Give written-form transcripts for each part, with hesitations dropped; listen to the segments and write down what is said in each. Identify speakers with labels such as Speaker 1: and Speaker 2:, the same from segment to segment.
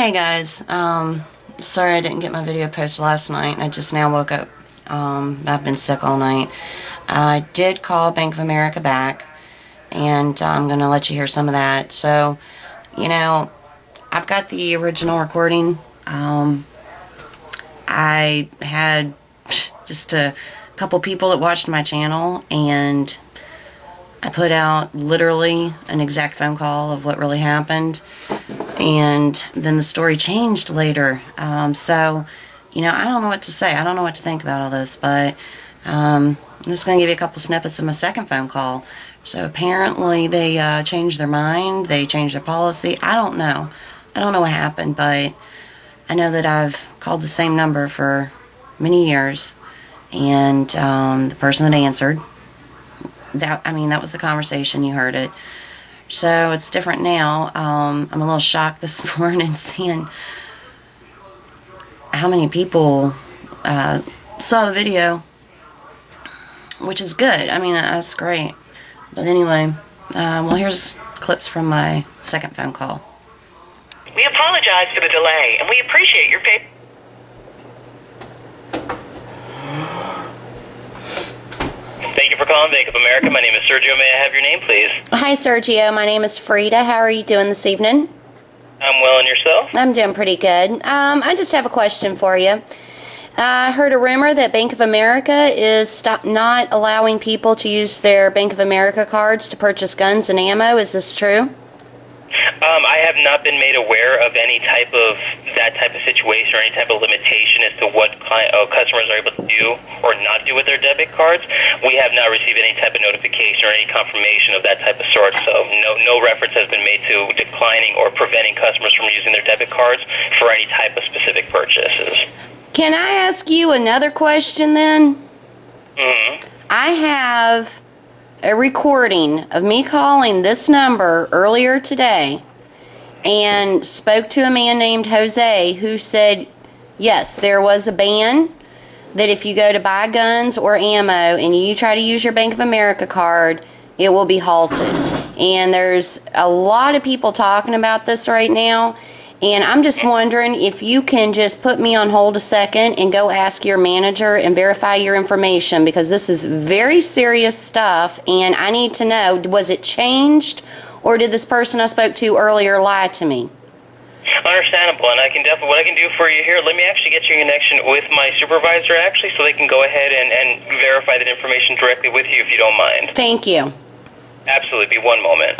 Speaker 1: Hey guys, sorry I didn't get my video posted last night. I just now woke up. I've been sick all night. I did call Bank of America back, and I'm going to let you hear some of that. So, I've got the original recording. I had just a couple people that watched my channel, and I put out literally an exact phone call of what really happened, and then the story changed later. So, I don't know what to say. I don't know what to think about all this, but I'm just going to give you a couple snippets of my second phone call. So apparently they changed their mind. They changed their policy. I don't know. I don't know what happened, but I know that I've called the same number for many years, and the person that answered, that was the conversation. You heard it. So it's different now. I'm a little shocked this morning seeing how many people saw the video, which is good. That's great. But anyway, here's clips from my second phone call.
Speaker 2: We apologize for the delay, and we appreciate your patience. Thank you for calling Bank of America. My name is Sergio. May I have your name, please?
Speaker 1: Hi, Sergio. My name is Frida. How are you doing this evening?
Speaker 2: I'm well, and yourself?
Speaker 1: I'm doing pretty good. I just have a question for you. I heard a rumor that Bank of America is not allowing people to use their Bank of America cards to purchase guns and ammo. Is this true?
Speaker 2: I have not been made aware of any that type of situation or any type of limitation as to what customers are able to do or not do with their debit cards. We have not received any type of notification or any confirmation of that type of sort, so no reference has been made to declining or preventing customers from using their debit cards for any type of specific purchases.
Speaker 1: Can I ask you another question then?
Speaker 2: Mm-hmm.
Speaker 1: I have a recording of me calling this number earlier today and spoke to a man named Jose who said, yes, there was a ban that if you go to buy guns or ammo and you try to use your Bank of America card, it will be halted. And there's a lot of people talking about this right now, and I'm just wondering if you can just put me on hold a second and go ask your manager and verify your information, because this is very serious stuff, and I need to know, was it changed, or did this person I spoke to earlier lie to me?
Speaker 2: Understandable, and what I can do for you here, let me actually get you in connection with my supervisor, actually, so they can go ahead and verify that information directly with you, if you don't mind.
Speaker 1: Thank you.
Speaker 2: Absolutely. Be 1 moment.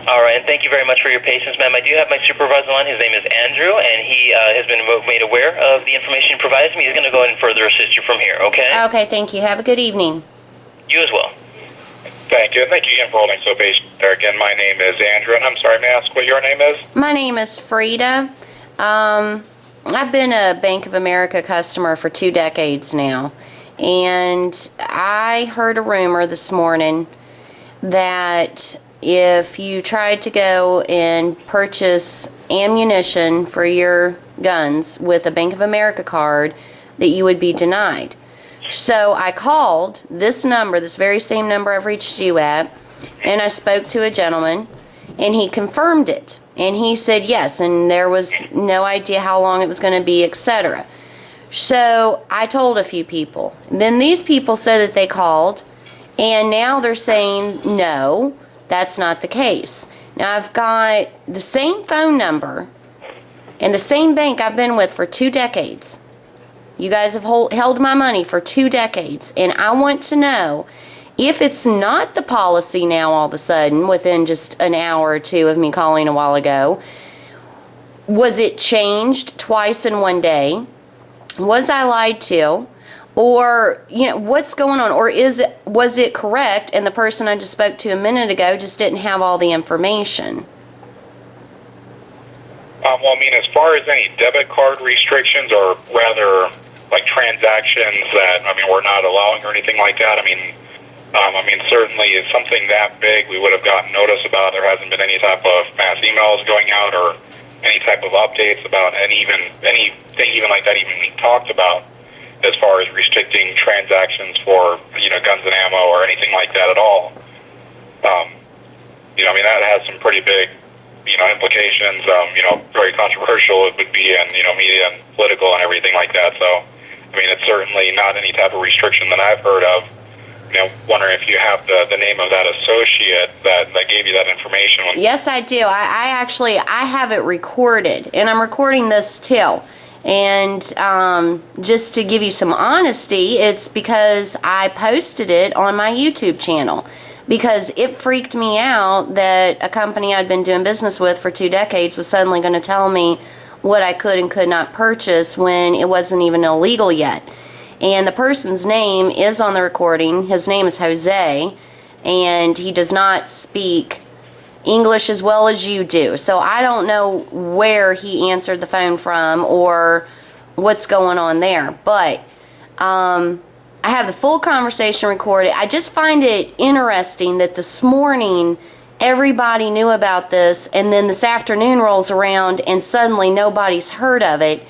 Speaker 2: All right, and thank you very much for your patience, ma'am. I do have my supervisor on. His name is Andrew, and he has been made aware of the information you provided me. He's going to go ahead and further assist you from here, okay?
Speaker 1: Okay, thank you. Have a good evening.
Speaker 2: You as well.
Speaker 3: Thank you. Thank you again for holding so patient there. Again, my name is Andrew, and I'm sorry, may I ask what your name is?
Speaker 1: My name is Frida. I've been a Bank of America customer for 2 decades now, and I heard a rumor this morning that if you tried to go and purchase ammunition for your guns with a Bank of America card, that you would be denied. So I called this number, this very same number I've reached you at, and I spoke to a gentleman, and he confirmed it. And he said yes, and there was no idea how long it was going to be, etc. So I told a few people. Then these people said that they called, and now they're saying no, that's not the case. Now I've got the same phone number and the same bank I've been with for 2 decades. You guys have held my money for 2 decades, and I want to know if it's not the policy now all of a sudden, within just an hour or two of me calling a while ago. Was it changed twice in 1 day? Was I lied to? Or, what's going on? Or was it correct and the person I just spoke to a minute ago just didn't have all the information?
Speaker 3: As far as any debit card restrictions, or rather like transactions that, we're not allowing or anything like that, I mean, certainly it's something that big we would have gotten notice about. There hasn't been any type of mass emails going out or any type of updates about anything even like that even being talked about as far as restricting transactions for, guns and ammo or anything like that at all. I mean, that has some pretty big, implications, very controversial it would be in, media and political and everything like that. So, I mean, it's certainly not any type of restriction that I've heard of. Wondering if you have the name of that associate that gave you that information.
Speaker 1: Yes, I do. I have it recorded, and I'm recording this too. And just to give you some honesty, it's because I posted it on my YouTube channel. Because it freaked me out that a company I'd been doing business with for 2 decades was suddenly going to tell me what I could and could not purchase when it wasn't even illegal yet. And the person's name is on the recording. His name is Jose, and he does not speak English as well as you do. So I don't know where he answered the phone from or what's going on there. But I have the full conversation recorded. I just find it interesting that this morning everybody knew about this, and then this afternoon rolls around and suddenly nobody's heard of it.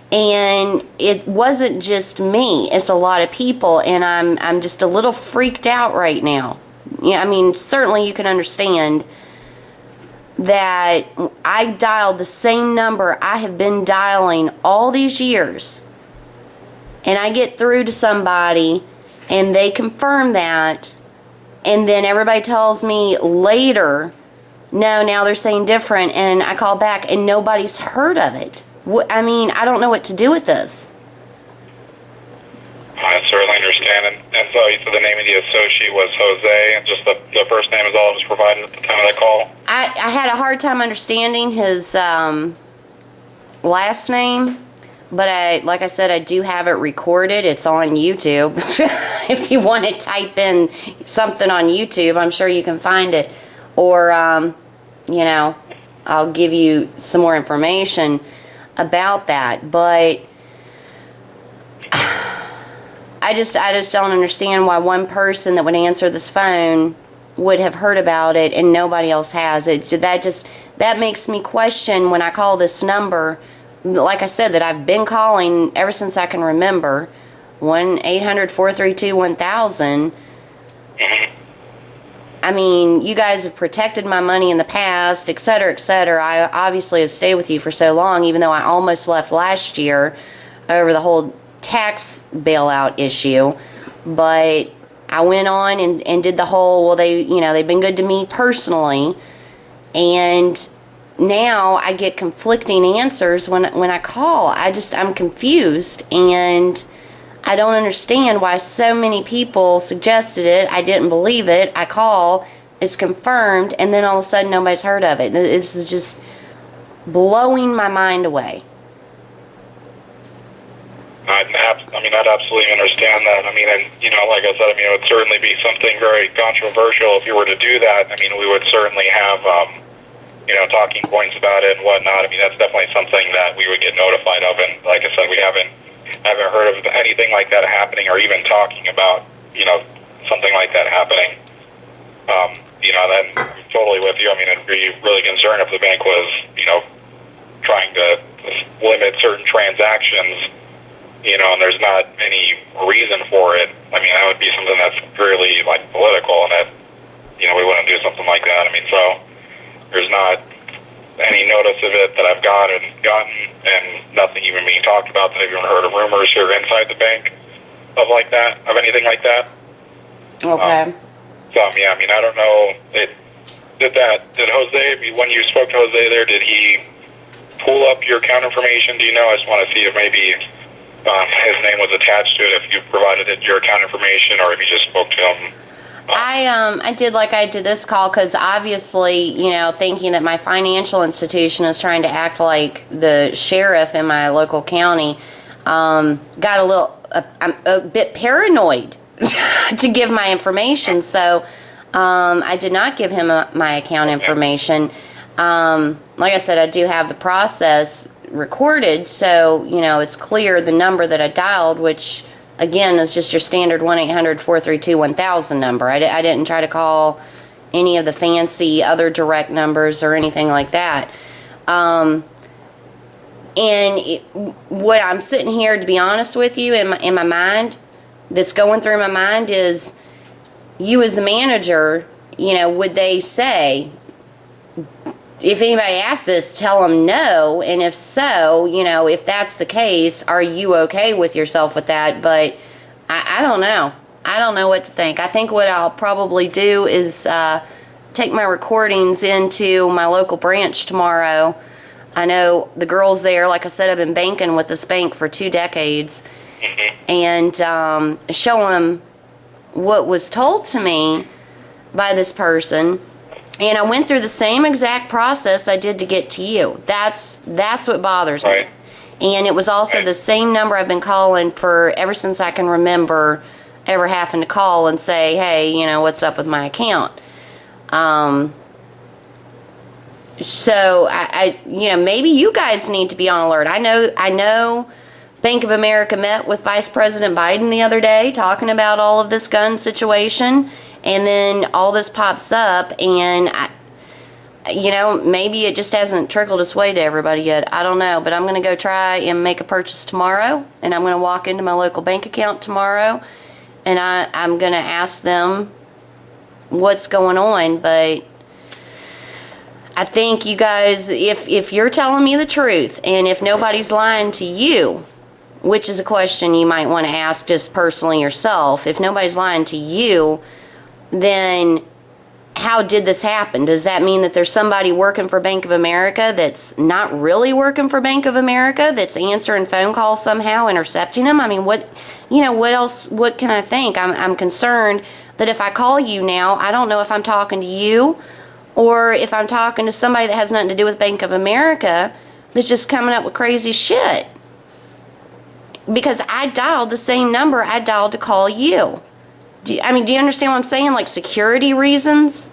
Speaker 1: And it wasn't just me, it's a lot of people, and I'm just a little freaked out right now. Yeah, I mean, certainly you can understand that I dialed the same number I have been dialing all these years, and I get through to somebody and they confirm that, and then everybody tells me later, no, now they're saying different, and I call back and nobody's heard of it. I mean, I don't know what to do with this.
Speaker 3: I certainly understand. And so you said the name of the associate was Jose, and just the first name is all that was provided at the time of that call?
Speaker 1: I had a hard time understanding his last name, but like I said, I do have it recorded. It's on YouTube. If you want to type in something on YouTube, I'm sure you can find it. Or, I'll give you some more information about that. But I just don't understand why one person that would answer this phone would have heard about it and nobody else has. That makes me question when I call this number, like I said, that I've been calling ever since I can remember, 1-800-432-1000. I mean, you guys have protected my money in the past, et cetera, et cetera. I obviously have stayed with you for so long, even though I almost left last year over the whole tax bailout issue. But I went on and did the whole, they've been good to me personally. And now I get conflicting answers when I call. I'm confused, and I don't understand why so many people suggested it. I didn't believe it. I call, it's confirmed, and then all of a sudden nobody's heard of it. This is just blowing my mind away.
Speaker 3: I'd absolutely understand that. I mean, and, like I said, it would certainly be something very controversial if you were to do that. I mean, we would certainly have, talking points about it and whatnot. I mean, that's definitely something that we would get notified of. And like I said, we haven't heard of anything like that happening or even talking about, something like that happening. Then I'm totally with you. I mean, I'd be really concerned if the bank was, trying to limit certain transactions, and there's not any reason for it. I mean, that would be something that's really, political, and that, we wouldn't do something like that. I mean, so there's not any notice of it that I've gotten, and nothing even being talked about that I've even heard of rumors here inside the bank of anything like that.
Speaker 1: Okay.
Speaker 3: I mean, I don't know. Did Jose, when you spoke to Jose there, did he pull up your account information? Do you know? I just want to see if maybe his name was attached to it, if you provided it your account information, or if you just spoke to him.
Speaker 1: I did like I did this call because obviously, thinking that my financial institution is trying to act like the sheriff in my local county, got I'm a bit paranoid to give my information. So I did not give him my account information. Like I said, I do have the process recorded, so it's clear the number that I dialed, which again, it's just your standard 1-800-432-1000 number. I didn't try to call any of the fancy other direct numbers or anything like that. What I'm sitting here, to be honest with you, in my mind, that's going through my mind is, you as the manager, would they say, if anybody asks this, tell them no, and if so, if that's the case, are you okay with yourself with that? But I don't know. I don't know what to think. I think what I'll probably do is take my recordings into my local branch tomorrow. I know the girls there, like I said, I've been banking with this bank for 2 decades, and show them what was told to me by this person. And I went through the same exact process I did to get to you. That's what bothers me.
Speaker 3: Right.
Speaker 1: And it was also the same number I've been calling for ever since I can remember ever having to call and say, hey, what's up with my account? So I maybe you guys need to be on alert. I know Bank of America met with Vice President Biden the other day talking about all of this gun situation, and then all this pops up, and maybe it just hasn't trickled its way to everybody yet. I don't know, but I'm going to go try and make a purchase tomorrow, and I'm going to walk into my local bank account tomorrow, and I'm going to ask them what's going on. But I think you guys, if you're telling me the truth, and if nobody's lying to you, which is a question you might want to ask just personally yourself, if nobody's lying to you, then how did this happen? Does that mean that there's somebody working for Bank of America that's not really working for Bank of America, that's answering phone calls somehow, intercepting them? I mean, what else, what can I think? I'm concerned that if I call you now, I don't know if I'm talking to you, or if I'm talking to somebody that has nothing to do with Bank of America that's just coming up with crazy shit. Because I dialed the same number I dialed to call you. Do you understand what I'm saying? Like security reasons?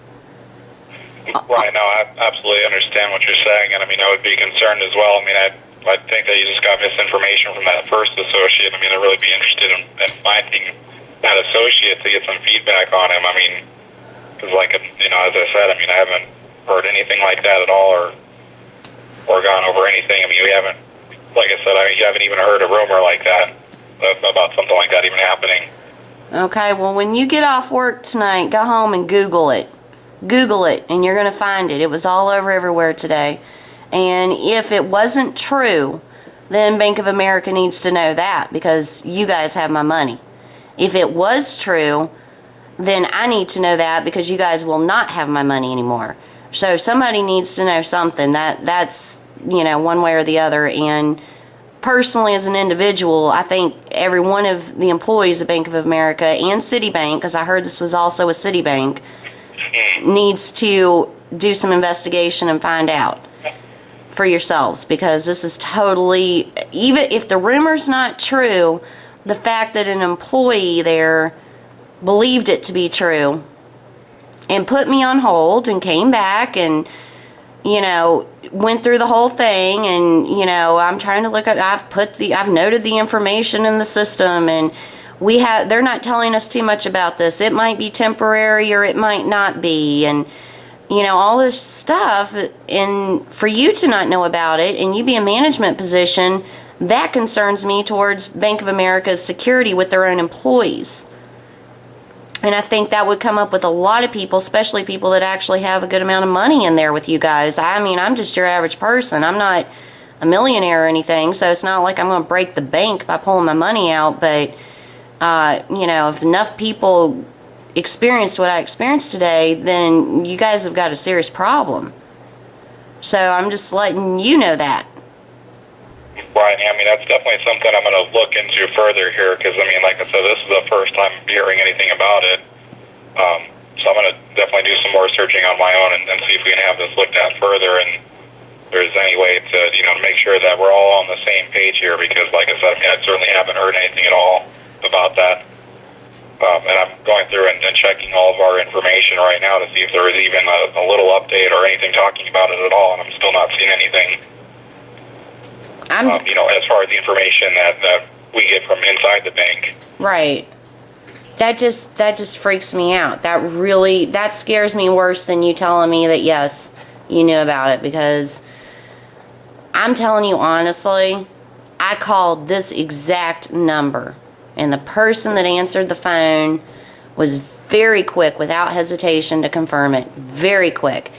Speaker 3: Right, no, I absolutely understand what you're saying, and I would be concerned as well. I think that you just got misinformation from that first associate. I'd really be interested in finding that associate to get some feedback on him. Because as I said, I haven't heard anything like that at all, or gone over anything. We haven't, like I said, you haven't even heard a rumor like that about something like that even happening.
Speaker 1: Okay, well, when you get off work tonight, go home and Google it. Google it, and you're going to find it. It was all over everywhere today. And if it wasn't true, then Bank of America needs to know that, because you guys have my money. If it was true, then I need to know that, because you guys will not have my money anymore. So somebody needs to know something. That's one way or the other. And personally, as an individual, I think every one of the employees of Bank of America and Citibank, because I heard this was also a Citibank, needs to do some investigation and find out for yourselves, because this is totally, even if the rumor's not true, the fact that an employee there believed it to be true and put me on hold and came back and went through the whole thing, and I'm trying to look at, I've noted the information in the system, and they're not telling us too much about this. It might be temporary or it might not be, and all this stuff, and for you to not know about it and you be in management position, that concerns me towards Bank of America's security with their own employees. And I think that would come up with a lot of people, especially people that actually have a good amount of money in there with you guys. I'm just your average person. I'm not a millionaire or anything, so it's not like I'm going to break the bank by pulling my money out. But, if enough people experienced what I experienced today, then you guys have got a serious problem. So I'm just letting you know that.
Speaker 3: Right, that's definitely something I'm going to look into further here, because, like I said, this is the first time hearing anything about it. So I'm going to definitely do some more searching on my own and see if we can have this looked at further, and if there's any way to, to make sure that we're all on the same page here, because, like I said, I certainly haven't heard anything at all about that. And I'm going through and checking all of our information right now to see if there is even a little update or anything talking about it at all, and I'm still not seeing anything. As far as the information that we get from inside the bank.
Speaker 1: Right. That just freaks me out. That scares me worse than you telling me that yes, you knew about it, because I'm telling you honestly, I called this exact number and the person that answered the phone was very quick, without hesitation, to confirm it. Very quick.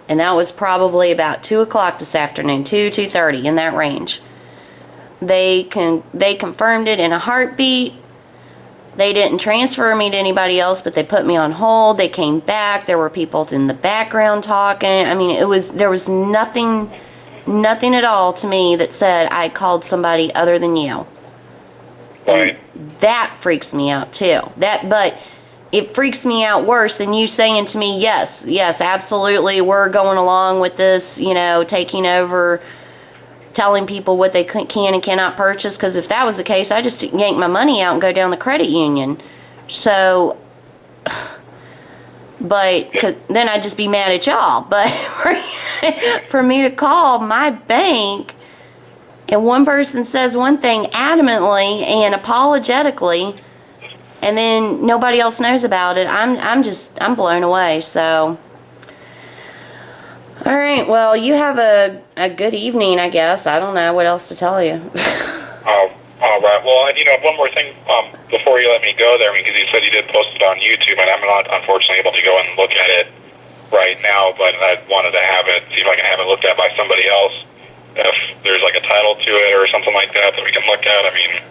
Speaker 1: And that was probably about 2 o'clock this afternoon, 2:30, in that range. They confirmed it in a heartbeat. They didn't transfer me to anybody else, but they put me on hold. They came back. There were people in the background talking. I mean, there was nothing at all to me that said I called somebody other than you.
Speaker 3: Right.
Speaker 1: And that freaks me out too. But it freaks me out worse than you saying to me, yes, absolutely, we're going along with this, taking over, telling people what they can and cannot purchase. Because if that was the case, I just yank my money out and go down the credit union. So, but then I'd just be mad at y'all. But for me to call my bank and one person says one thing adamantly and apologetically, and then nobody else knows about it, I'm blown away. So, all right, well, you have a good evening, I guess. I don't know what else to tell you.
Speaker 3: All right. Well, and one more thing before you let me go there, because you said you did post it on YouTube, and I'm not unfortunately able to go and look at it right now, but I wanted to see if I can have it looked at by somebody else. If there's like a title to it or something like that we can look at, I mean.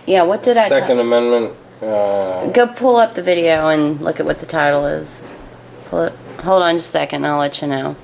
Speaker 1: Yeah, what did I
Speaker 4: Second Amendment.
Speaker 1: Go pull up the video and look at what the title is. Hold on just a second and I'll let you know.